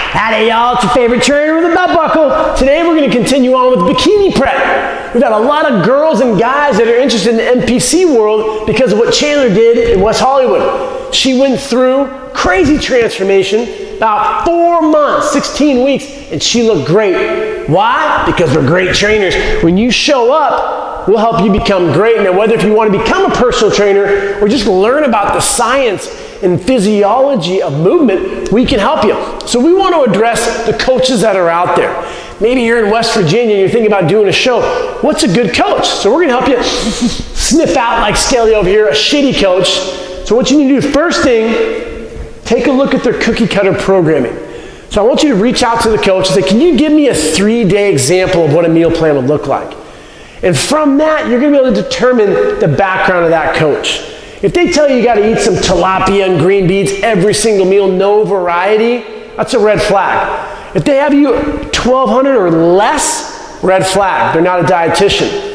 Howdy y'all, it's your favorite trainer with a belt buckle. Today we're going to continue on with bikini prep. We've got a lot of girls and guys that are interested in the NPC world because of what Chandler did in West Hollywood. She went through crazy transformation, about 4 months, 16 weeks, and she looked great. Why? Because we're great trainers. When you show up, we'll help you become great. Now, whether if you want to become a personal trainer or just learn about the science and physiology of movement, we can help you. So we want to address the coaches that are out there. Maybe you're in West Virginia and you're thinking about doing a show. What's a good coach? So we're going to help you sniff out, like Skelly over here, a shitty coach. So what you need to do, first thing, take a look at their cookie cutter programming. So I want you to reach out to the coach and say, can you give me a 3-day example of what a meal plan would look like? And from that, you're going to be able to determine the background of that coach. If they tell you got to eat some tilapia and green beans every single meal, no variety, that's a red flag. If they have you 1,200 or less, red flag. They're not a dietitian.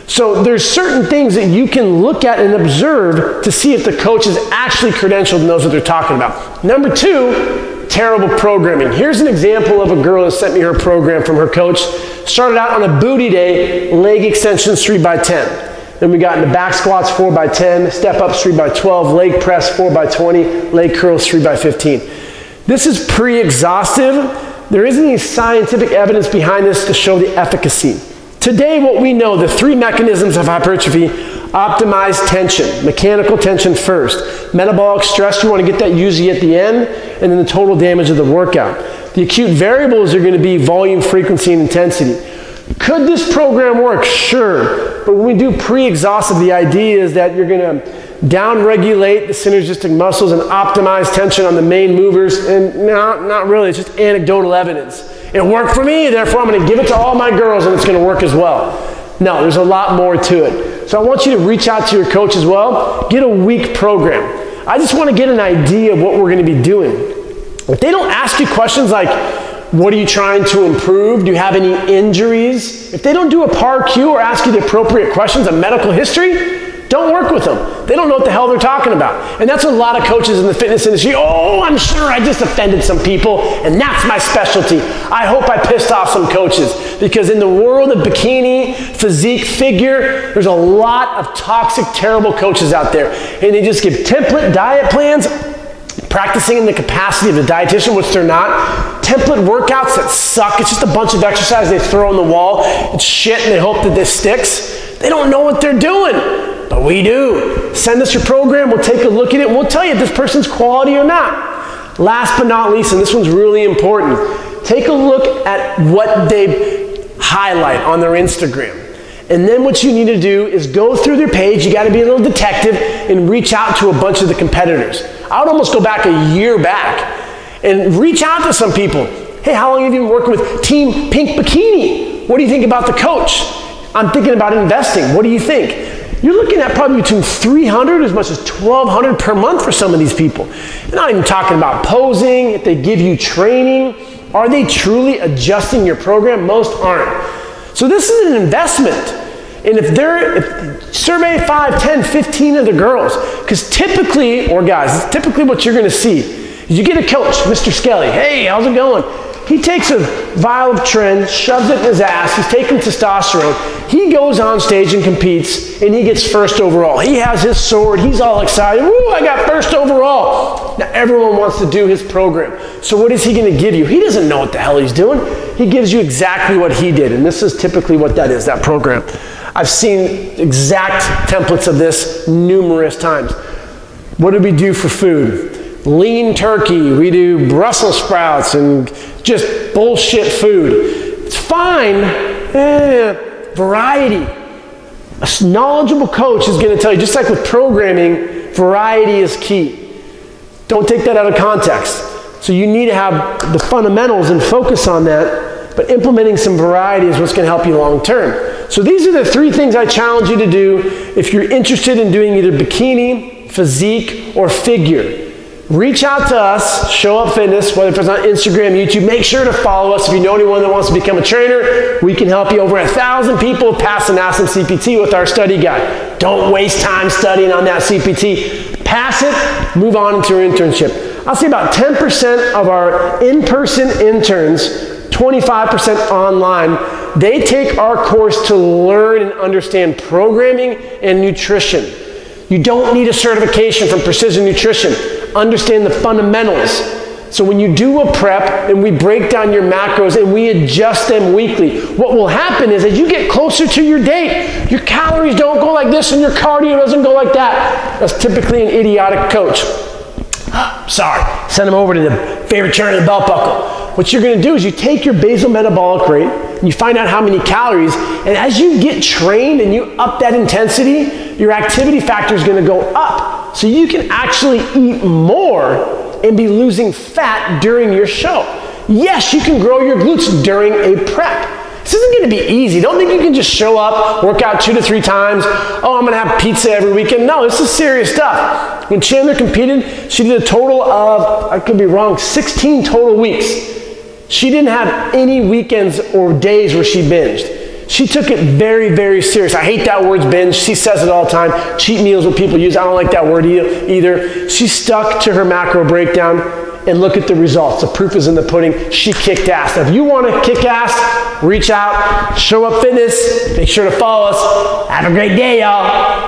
So there's certain things that you can look at and observe to see if the coach is actually credentialed and knows what they're talking about. Number 2, terrible programming. Here's an example of a girl that sent me her program from her coach. Started out on a booty day, leg extensions 3x10. Then we got into back squats 4x10, step ups 3x12, leg press 4x20, leg curls 3x15. This is pre-exhaustive. There isn't any scientific evidence behind this to show the efficacy. Today, what we know, the 3 mechanisms of hypertrophy: optimized tension, mechanical tension first, metabolic stress, you want to get that usually at the end, and then the total damage of the workout. The acute variables are going to be volume, frequency, and intensity. Could this program work? Sure. But when we do pre-exhaustive, the idea is that you're going to down-regulate the synergistic muscles and optimize tension on the main movers. And not really. It's just anecdotal evidence. It worked for me, therefore I'm going to give it to all my girls and it's going to work as well. No, there's a lot more to it. So I want you to reach out to your coach as well. Get a week program. I just want to get an idea of what we're going to be doing. If they don't ask you questions like, what are you trying to improve? Do you have any injuries? If they don't do a PAR-Q or ask you the appropriate questions of medical history, don't work with them. They don't know what the hell they're talking about. And that's a lot of coaches in the fitness industry. Oh, I'm sure I just offended some people, and that's my specialty. I hope I pissed off some coaches, because in the world of bikini, physique, figure, there's a lot of toxic, terrible coaches out there. And they just give template diet plans, practicing in the capacity of the dietitian, which they're not. Template workouts that suck. It's just a bunch of exercise they throw on the wall. It's shit and they hope that this sticks. They don't know what they're doing, but we do. Send us your program. We'll take a look at it and we'll tell you if this person's quality or not. Last but not least, and this one's really important, take a look at what they highlight on their Instagram. And then what you need to do is go through their page. You got to be a little detective and reach out to a bunch of the competitors. I would almost go back a year back and reach out to some people. Hey, how long have you been working with Team Pink Bikini? What do you think about the coach? I'm thinking about investing. What do you think? You're looking at probably between 300 as much as 1,200 per month for some of these people. They're not even talking about posing, if they give you training. Are they truly adjusting your program? Most aren't. So this is an investment. And if survey 5, 10, 15 of the girls, because typically, or guys, typically what you're going to see is you get a coach, Mr. Skelly. Hey, how's it going? He takes a vial of Tren, shoves it in his ass. He's taking testosterone. He goes on stage and competes, and he gets first overall. He has his sword. He's all excited. Woo, I got first overall. Now everyone wants to do his program. So what is he going to give you? He doesn't know what the hell he's doing. He gives you exactly what he did, and this is typically what that is, that program. I've seen exact templates of this numerous times. What do we do for food? Lean turkey. We do Brussels sprouts and just bullshit food. It's fine. Variety. A knowledgeable coach is going to tell you, just like with programming, variety is key. Don't take that out of context. So you need to have the fundamentals and focus on that, but implementing some variety is what's going to help you long term. So these are the 3 things I challenge you to do if you're interested in doing either bikini, physique, or figure. Reach out to us, Show Up Fitness, whether it's on Instagram, YouTube. Make sure to follow us. If you know anyone that wants to become a trainer, we can help you. Over 1,000 people pass the NASM CPT with our study guide. Don't waste time studying on that CPT. Pass it, move on into your internship. I'll say about 10% of our in-person interns, 25% online, they take our course to learn and understand programming and nutrition. You don't need a certification from Precision Nutrition. Understand the fundamentals. So when you do a prep and we break down your macros and we adjust them weekly, what will happen is as you get closer to your date, your calories don't go like this and your cardio doesn't go like that. That's typically an idiotic coach. Sorry, send them over to the favorite chair in the belt buckle. What you're gonna do is you take your basal metabolic rate and you find out how many calories, and as you get trained and you up that intensity, your activity factor is gonna go up. So you can actually eat more and be losing fat during your show. Yes, you can grow your glutes during a prep. This isn't gonna be easy. Don't think you can just show up, work out 2 to 3 times. Oh, I'm gonna have pizza every weekend. No, this is serious stuff. When Chandler competed, she did a total of, I could be wrong, 16 total weeks. She didn't have any weekends or days where she binged. She took it very, very serious. I hate that word binge. She says it all the time. Cheat meals, what people use. I don't like that word either. She stuck to her macro breakdown, and look at the results. The proof is in the pudding. She kicked ass. Now, if you want to kick ass, reach out, Show Up Fitness. Make sure to follow us. Have a great day, y'all.